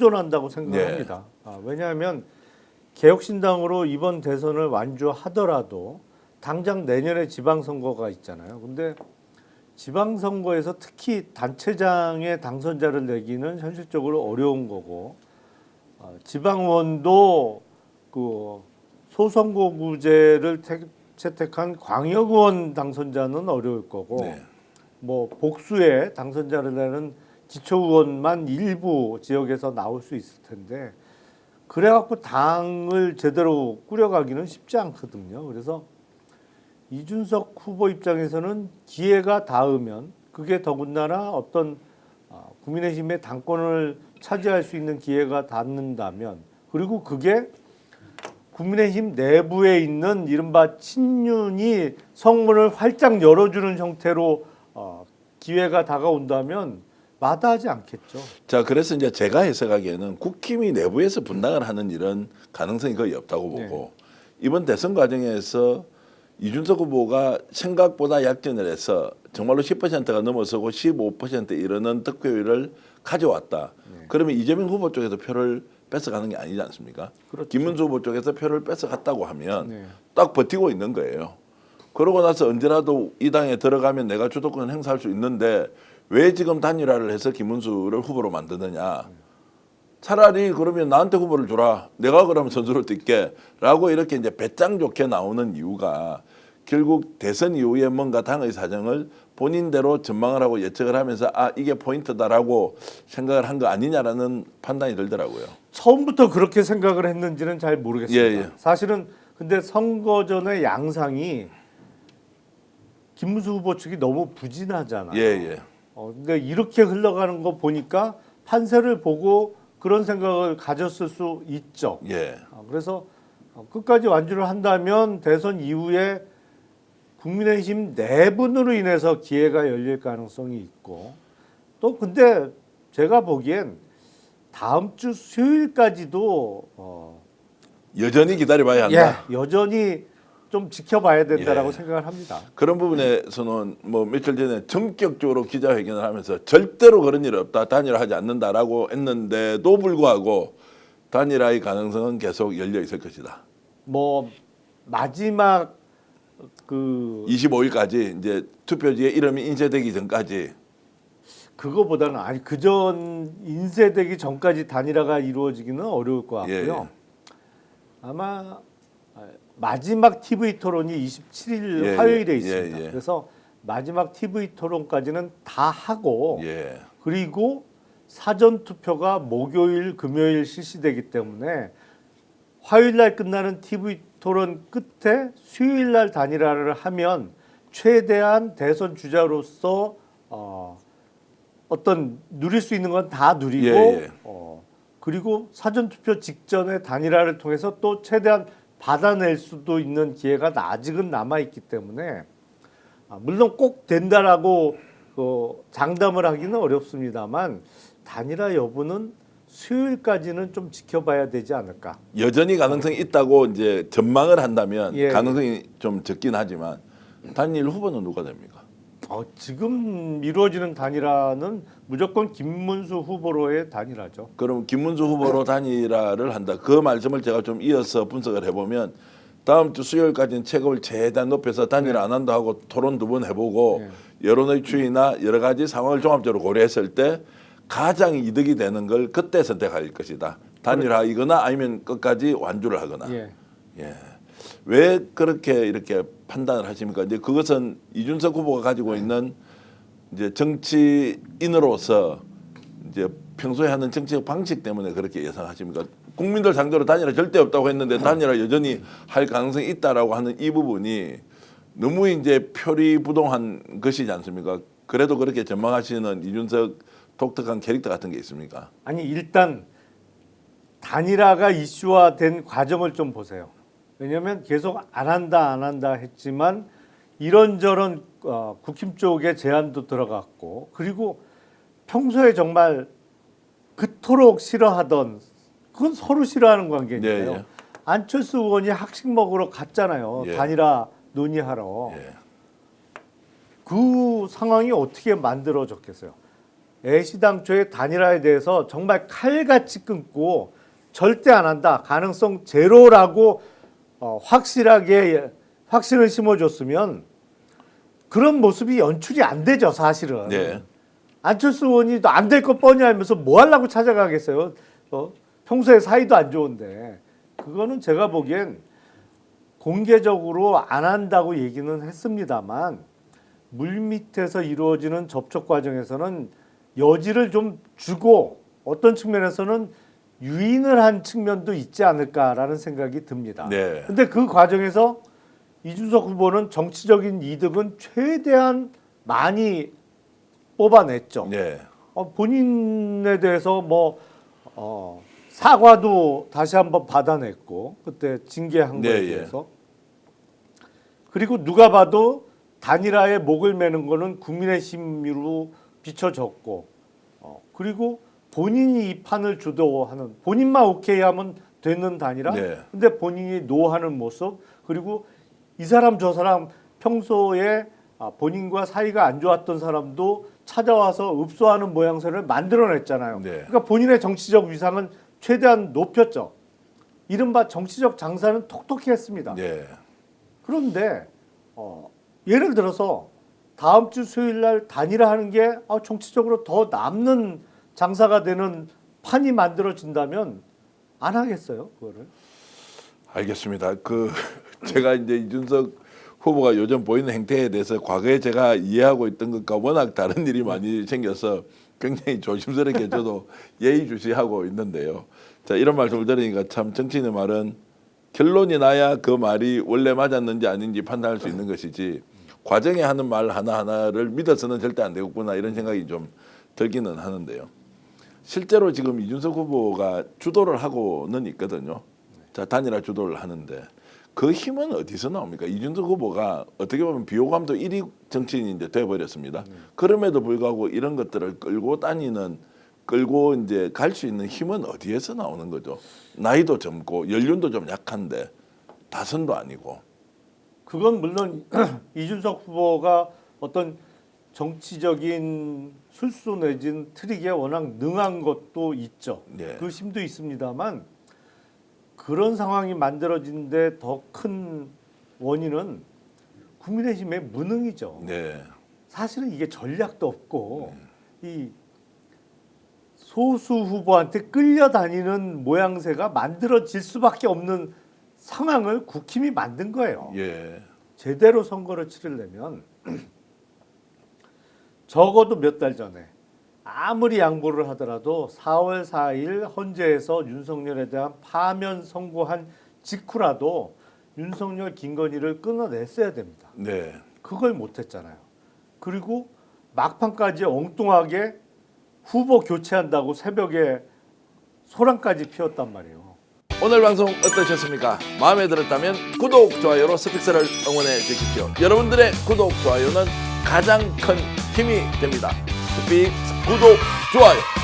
공존한다고 생각합니다. 왜냐하면 개혁신당으로 이번 대선을 완주하더라도 당장 내년에 지방선거가 있잖아요. 근데 지방선거에서 특히 단체장의 당선자를 내기는 현실적으로 어려운 거고, 지방의원도 그 소선거구제를 채택한 광역의원 당선자는 어려울 거고, 네. 뭐 복수의 당선자를 내는 기초의원만 일부 지역에서 나올 수 있을 텐데, 그래갖고 당을 제대로 꾸려가기는 쉽지 않거든요. 그래서 이준석 후보 입장에서는 기회가 닿으면, 그게 더군다나 어떤 국민의힘의 당권을 차지할 수 있는 기회가 닿는다면, 그리고 그게 국민의힘 내부에 있는 이른바 친윤이 성문을 활짝 열어주는 형태로 기회가 다가온다면 마다하지 않겠죠. 자, 그래서 이제 제가 해석하기에는 국힘이 내부에서 분당을 하는 이런 가능성이 거의 없다고 보고, 이번 대선 과정에서 이준석 후보가 생각보다 약진을 해서 정말로 10%가 넘어서고 15%에 이르는 득표율을 가져왔다. 그러면 이재명 후보 쪽에서 표를 뺏어가는 게 아니지 않습니까? 그렇죠. 김문수 후보 쪽에서 표를 뺏어갔다고 하면 딱 버티고 있는 거예요. 그러고 나서 언제라도 이 당에 들어가면 내가 주도권을 행사할 수 있는데 왜 지금 단일화를 해서 김문수를 후보로 만드느냐. 차라리 그러면 나한테 후보를 주라. 내가 그러면 선수를 뛸게. 라고 이렇게 이제 배짱 좋게 나오는 이유가 결국 대선 이후에 뭔가 당의 사정을 본인대로 전망을 하고 예측을 하면서 이게 포인트다라고 생각을 한 거 아니냐라는 판단이 들더라고요. 처음부터 그렇게 생각을 했는지는 잘 모르겠습니다. 예. 사실은 근데 선거 전의 양상이 김문수 후보 측이 너무 부진하잖아요. 예. 근데 이렇게 흘러가는 거 보니까 판세를 보고 그런 생각을 가졌을 수 있죠. 예. 그래서 끝까지 완주를 한다면 대선 이후에 국민의힘 내분으로 인해서 기회가 열릴 가능성이 있고, 또 근데 제가 보기엔 다음 주 수요일까지도 여전히 기다려봐야 한다. 여전히 좀 지켜봐야 된다라고 생각을 합니다. 그런 부분에서는 뭐 며칠 전에 전격적으로 기자회견을 하면서 절대로 그런 일 없다, 단일화하지 않는다라고 했는데도 불구하고 단일화의 가능성은 계속 열려 있을 것이다. 뭐 마지막 그 25일까지 이제 투표지에 이름이 인쇄되기 전까지. 그거보다는 그전 인쇄되기 전까지 단일화가 이루어지기는 어려울 것 같고요. 아마 마지막 TV 토론이 27일 화요일에 있습니다. 그래서 마지막 TV 토론까지는 다 하고 그리고 사전 투표가 목요일, 금요일 실시되기 때문에 화요일 날 끝나는 TV 토론 끝에 수요일 날 단일화를 하면 최대한 대선 주자로서 어떤 누릴 수 있는 건 다 누리고 그리고 사전 투표 직전에 단일화를 통해서 또 최대한 받아낼 수도 있는 기회가 아직은 남아 있기 때문에 물론 꼭 된다라고 장담을 하기는 어렵습니다만 단일화 여부는 수요일까지는 좀 지켜봐야 되지 않을까. 여전히 가능성이 있다고 이제 전망을 한다면 가능성이 좀 적긴 하지만 단일 후보는 누가 됩니까? 지금 이루어지는 단일화는 무조건 김문수 후보로의 단일화죠. 그럼 김문수 후보로 단일화를 한다. 그 말씀을 제가 좀 이어서 분석을 해보면 다음 주 수요일까지는 체급을 최대한 높여서 단일화 안 한다 하고 토론 2번 해보고 여론의 추이나 여러 가지 상황을 종합적으로 고려했을 때 가장 이득이 되는 걸 그때 선택할 것이다. 단일화이거나 아니면 끝까지 완주를 하거나. 왜 그렇게 이렇게 판단을 하십니까? 이제 그것은 이준석 후보가 가지고 있는 이제 정치인으로서 이제 평소에 하는 정치적 방식 때문에 그렇게 예상하십니까? 국민들 상대로 단일화 절대 없다고 했는데 단일화 여전히 할 가능성이 있다라고 하는 이 부분이 너무 이제 표리부동한 것이지 않습니까? 그래도 그렇게 전망하시는 이준석 독특한 캐릭터 같은 게 있습니까? 아니 일단 단일화가 이슈화된 과정을 좀 보세요. 왜냐하면 계속 안 한다 했지만 이런저런 국힘 쪽의 제안도 들어갔고 그리고 평소에 정말 그토록 싫어하던 그건 서로 싫어하는 관계니까요. 안철수 의원이 학식 먹으러 갔잖아요. 단일화 논의하러. 그 상황이 어떻게 만들어졌겠어요. 애시당초의 단일화에 대해서 정말 칼같이 끊고 절대 안 한다, 가능성 제로라고 확실하게 확신을 심어줬으면 그런 모습이 연출이 안 되죠, 사실은. 네. 안철수 의원이 안 될 거 뻔히 알면서 뭐 하려고 찾아가겠어요? 평소에 사이도 안 좋은데. 그거는 제가 보기엔 공개적으로 안 한다고 얘기는 했습니다만 물밑에서 이루어지는 접촉 과정에서는 여지를 좀 주고 어떤 측면에서는 유인을 한 측면도 있지 않을까라는 생각이 듭니다. 네. 근데 그 과정에서 이준석 후보는 정치적인 이득은 최대한 많이 뽑아냈죠. 네. 본인에 대해서 사과도 다시 한번 받아냈고 그때 징계한 거에 네, 대해서. 그리고 누가 봐도 단일화에 목을 매는 거는 국민의힘으로 비춰졌고 그리고 본인이 이 판을 주도하는, 본인만 오케이 하면 되는 단일화. 네. 근데 본인이 노하는 모습, 그리고 이 사람 저 사람 평소에 본인과 사이가 안 좋았던 사람도 찾아와서 읍소하는 모양새를 만들어냈잖아요. 네. 그러니까 본인의 정치적 위상은 최대한 높였죠. 이른바 정치적 장사는 톡톡히 했습니다. 네. 그런데 예를 들어서 다음 주 수요일 날 단일화하는 게 정치적으로 더 남는 장사가 되는 판이 만들어진다면 안 하겠어요, 그거를? 알겠습니다. 제가 이제 이준석 후보가 요즘 보이는 행태에 대해서 과거에 제가 이해하고 있던 것과 워낙 다른 일이 많이 생겨서 굉장히 조심스럽게 저도 예의주시하고 있는데요. 자, 이런 말씀을 들으니까 참 정치인의 말은 결론이 나야 그 말이 원래 맞았는지 아닌지 판단할 수 있는 것이지 과정에 하는 말 하나하나를 믿어서는 절대 안 되겠구나 이런 생각이 좀 들기는 하는데요. 실제로 지금 이준석 후보가 주도를 하고는 있거든요. 자, 단일화 주도를 하는데 그 힘은 어디서 나옵니까? 이준석 후보가 어떻게 보면 비호감도 1위 정치인인데 돼버렸습니다. 그럼에도 불구하고 이런 것들을 끌고 이제 갈 수 있는 힘은 어디에서 나오는 거죠? 나이도 젊고 연륜도 좀 약한데 다선도 아니고. 그건 물론 이준석 후보가 어떤 정치적인 술수 내진 트릭에 워낙 능한 것도 있죠. 네. 그 힘도 있습니다만 그런 상황이 만들어진데 더 큰 원인은 국민의힘의 무능이죠. 네. 사실은 이게 전략도 없고 이 소수 후보한테 끌려다니는 모양새가 만들어질 수밖에 없는 상황을 국힘이 만든 거예요. 예. 제대로 선거를 치르려면 적어도 몇 달 전에 아무리 양보를 하더라도 4월 4일 헌재에서 윤석열에 대한 파면 선고한 직후라도 윤석열 김건희를 끊어냈어야 됩니다. 네. 그걸 못했잖아요. 그리고 막판까지 엉뚱하게 후보 교체한다고 새벽에 소란까지 피웠단 말이에요. 오늘 방송 어떠셨습니까? 마음에 들었다면 구독, 좋아요로 스픽스를 응원해 주십시오. 여러분들의 구독, 좋아요는 가장 큰 힘이 됩니다. 스픽스 구독, 좋아요.